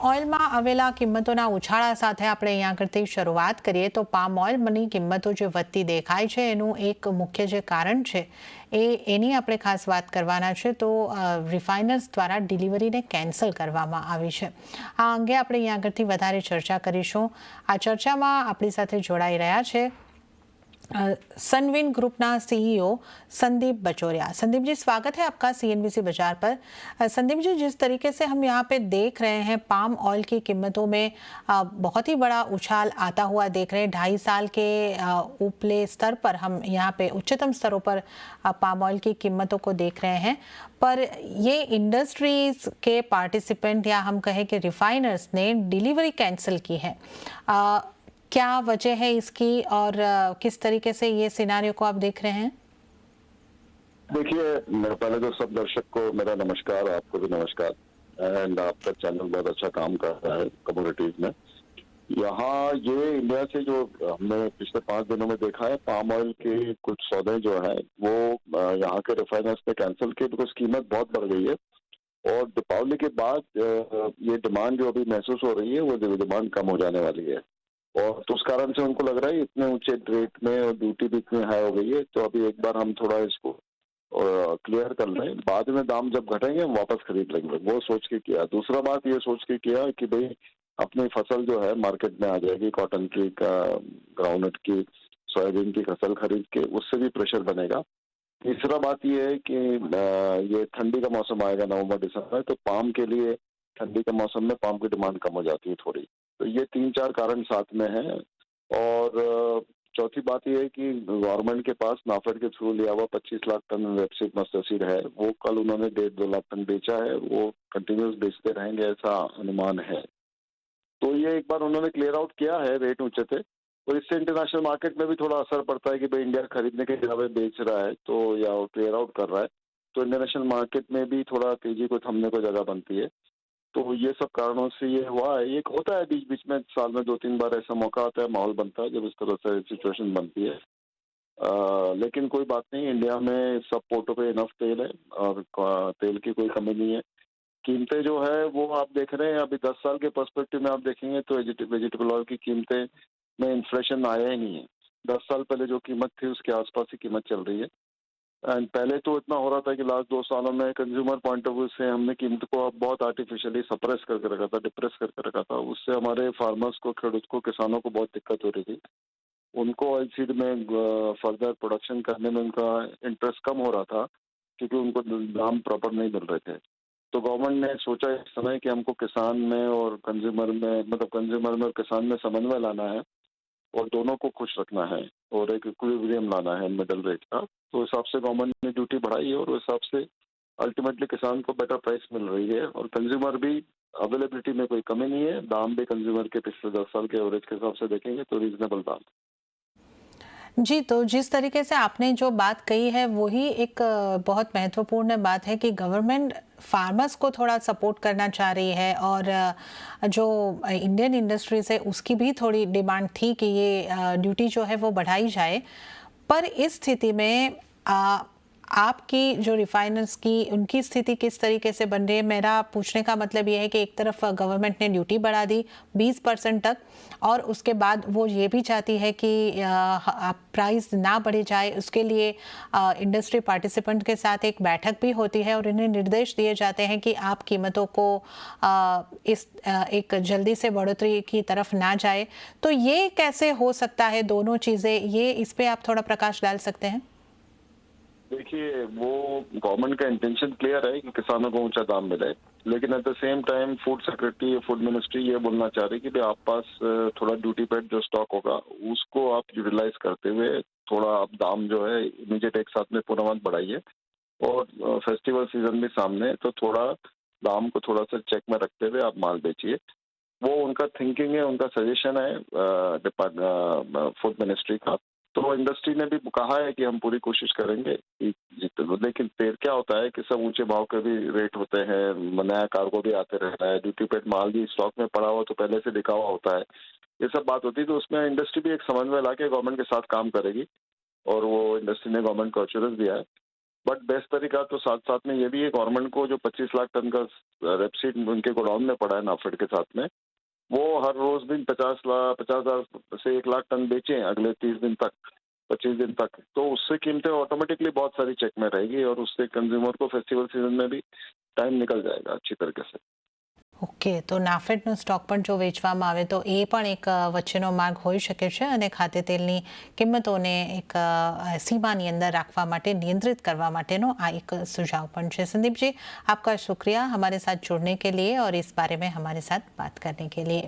ઓઇલમાં આવેલા કિંમતોના ઉછાળા સાથે આપણે અહીંયા આગળથી શરૂઆત કરીએ તો પામ ઓઇલની કિંમતો જે વધતી દેખાય છે એનું એક મુખ્ય જે કારણ છે એની આપણે ખાસ વાત કરવાના છે તો રિફાઇનર્સ દ્વારા ડિલિવરીને કેન્સલ કરવામાં આવી છે। આ અંગે આપણે અહીંયા આગળથી વધારે ચર્ચા કરીશું। આ ચર્ચામાં આપણી સાથે જોડાઈ રહ્યા છે सनविन ग्रुप ना सीईओ संदीप बचोरिया। संदीप जी, स्वागत है आपका सीएनबीसी बाजार पर। संदीप जी, जिस तरीके से हम यहाँ पे देख रहे हैं पाम ऑयल की कीमतों में बहुत ही बड़ा उछाल आता हुआ देख रहे हैं। 2.5 साल के ऊपले स्तर पर हम यहाँ पे उच्चतम स्तरों पर पाम ऑयल की कीमतों को देख रहे हैं, पर ये इंडस्ट्रीज के पार्टिसिपेंट या हम कहें कि रिफाइनर्स ने डिलीवरी कैंसिल की है। क्या वजह है इसकी और किस तरीके से ये सिनारियो को आप देख रहे हैं? देखिए, मेरे पहले तो सब दर्शक को मेरा नमस्कार, आपको भी नमस्कार। एंड आपका चैनल बहुत अच्छा काम कर रहा है कम्युनिटीज में। यहाँ ये इंडिया से जो हमने पिछले 5 दिनों में देखा है, पाम ऑयल के कुछ सौदे जो है वो यहाँ के रिफाइनर्स ने कैंसिल किए बिकॉज कीमत बहुत बढ़ गई है और दीपावली के बाद ये डिमांड जो अभी महसूस हो रही है वो डिमांड कम हो जाने वाली है और तो उस कारण से उनको लग रहा है इतने ऊंचे रेट में और ड्यूटी भी इतनी हाई हो गई है, तो अभी एक बार हम थोड़ा इसको क्लियर कर लें, बाद में दाम जब घटेंगे हम वापस खरीद लेंगे, वो सोच के किया। दूसरा बात ये सोच के किया कि भाई अपनी फसल जो है मार्केट में आ जाएगी, कॉटन की, ग्राउंडनट की, सोयाबीन की फसल खरीद के उससे भी प्रेशर बनेगा। तीसरा बात ये है कि ये ठंडी का मौसम आएगा नवंबर दिसंबर, तो पाम के लिए ठंडी के मौसम में पाम की डिमांड कम हो जाती है थोड़ी। तो ये 3-4 कारण साथ में हैं। और चौथी बात यह है कि गवर्नमेंट के पास नाफेड के थ्रू लिया हुआ 25 lakh ton rapeseed mustard seed है, वो कल उन्होंने 1.5-2 लाख टन बेचा है, वो कंटिन्यूस बेचते रहेंगे ऐसा अनुमान है। तो ये एक बार उन्होंने क्लियर आउट किया है, रेट ऊंचे थे और इससे इंटरनेशनल मार्केट में भी थोड़ा असर पड़ता है कि भाई इंडिया खरीदने के जगह बेच रहा है तो या क्लियर आउट कर रहा है, तो इंटरनेशनल मार्केट में भी थोड़ा तेजी को थमने को जगह बनती है। तो ये सब कारणों से ये हुआ है। ये होता है बीच बीच में, साल में 2-3 बार ऐसा मौका आता है, माहौल बनता है जब इस तरह से सिचुएशन बनती है। लेकिन कोई बात नहीं, इंडिया में सब पोर्टों पे इनफ तेल है और तेल की कोई कमी नहीं है। कीमतें जो है वो आप देख रहे हैं, अभी 10 साल के पर्सपेक्टिव में आप देखेंगे तो वेजिटेबल ऑयल की कीमतें में इन्फ्लेशन आया ही नहीं है। 10 साल पहले जो कीमत थी उसके आसपास ही कीमत चल रही है। एंड पहले तो इतना हो रहा था कि लास्ट 2 सालों में कंज्यूमर पॉइंट ऑफ व्यू से हमने कीमत को अब बहुत आर्टिफिशियली सप्रेस करके रखा था, डिप्रेस करके रखा था। उससे हमारे फार्मर्स को, खेडूत को, किसानों को बहुत दिक्कत हो रही थी। उनको ऑयल सीड में फर्दर प्रोडक्शन करने में उनका इंटरेस्ट कम हो रहा था क्योंकि उनको दाम प्रॉपर नहीं मिल रहे थे। तो गवर्नमेंट ने सोचा इस समय कि हमको किसान में और कंज्यूमर में, मतलब कंज्यूमर में और किसान में समन्वय लाना है और दोनों को खुश रखना है और एक इक्विलिब्रियम लाना है मिडल रेट का। तो हिसाब से गवर्नमेंट ने ड्यूटी बढ़ाई है और उस हिसाब से अल्टीमेटली किसान को बेटर प्राइस मिल रही है और कंज्यूमर भी, अवेलेबिलिटी में कोई कमी नहीं है। दाम भी कंज्यूमर के पिछले 10 साल के एवरेज के हिसाब से देखेंगे तो रीजनेबल दाम। जी, तो जिस तरीके से आपने जो बात कही है वही एक बहुत महत्वपूर्ण बात है कि गवर्नमेंट फार्मर्स को थोड़ा सपोर्ट करना चाह रही है और जो इंडियन इंडस्ट्रीज है उसकी भी थोड़ी डिमांड थी कि ये ड्यूटी जो है वो बढ़ाई जाए। पर इस स्थिति में आपकी जो रिफाइनर्स की उनकी स्थिति किस तरीके से बन रही है? मेरा पूछने का मतलब ये है कि एक तरफ गवर्नमेंट ने ड्यूटी बढ़ा दी 20% तक और उसके बाद वो ये भी चाहती है कि प्राइस ना बढ़े जाए, उसके लिए इंडस्ट्री पार्टिसिपेंट के साथ एक बैठक भी होती है और इन्हें निर्देश दिए जाते हैं कि आप कीमतों को एक जल्दी से बढ़ोतरी की तरफ ना जाए। तो ये कैसे हो सकता है दोनों चीज़ें, ये इस पर आप थोड़ा प्रकाश डाल सकते हैं? देखिए, वो गवर्नमेंट का इंटेंशन क्लियर है कि किसानों को ऊंचा दाम मिले, लेकिन at the same time food secretary, food ministry ये बोलना चाह रही है कि भाई आप पास थोड़ा ड्यूटी पेड जो स्टॉक होगा उसको आप यूटिलाइज करते हुए थोड़ा आप दाम जो है इमीडिएट एक साथ में पूरा मत बढ़ाइए और फेस्टिवल सीजन भी सामने है, तो थोड़ा दाम को थोड़ा सा चेक में रखते हुए आप माल बेचिए। वो उनका थिंकिंग है, उनका सजेशन है फूड मिनिस्ट्री का। तो इंडस्ट्री ने भी कहा है कि हम पूरी कोशिश करेंगे कि जितने, लेकिन फिर क्या होता है कि सब ऊंचे भाव के भी रेट होते हैं, नया कार्गो भी आते रहता है, ड्यूटी पेड माल भी स्टॉक में पड़ा हुआ तो पहले से बिका हुआ होता है, ये सब बात होती है। तो उसमें इंडस्ट्री भी एक समन्वय ला के गवर्नमेंट के साथ काम करेगी और वो इंडस्ट्री ने गवर्नमेंट को एश्योरेंस दिया है बट बेस्ट तरीका तो साथ साथ में ये भी है गवर्नमेंट को जो 25 लाख टन का रेपसीड उनके गोडाउन में पड़ा है नाफेड के साथ में, वो हर रोज दिन 50,000 से 1 लाख टन बेचें अगले 30 दिन तक, 25 दिन तक, तो उससे कीमतें ऑटोमेटिकली बहुत सारी चेक में रहेगी और उससे कंज्यूमर को फेस्टिवल सीजन में भी टाइम निकल जाएगा अच्छी तरीके से। ઓકે, તો નાફેડનો સ્ટોક પણ જો વેચવામાં આવે તો એ પણ એક વચ્ચેનો માર્ગ હોઈ શકે છે અને ખાદ્યતેલની કિંમતોને એક સીમાની અંદર રાખવા માટે, નિયંત્રિત કરવા માટેનો આ એક सुझाव પણ છે। संदीप जी, आपका शुक्रिया हमारे साथ जुड़ने के लिए और इस बारे में हमारे साथ बात करने के लिए।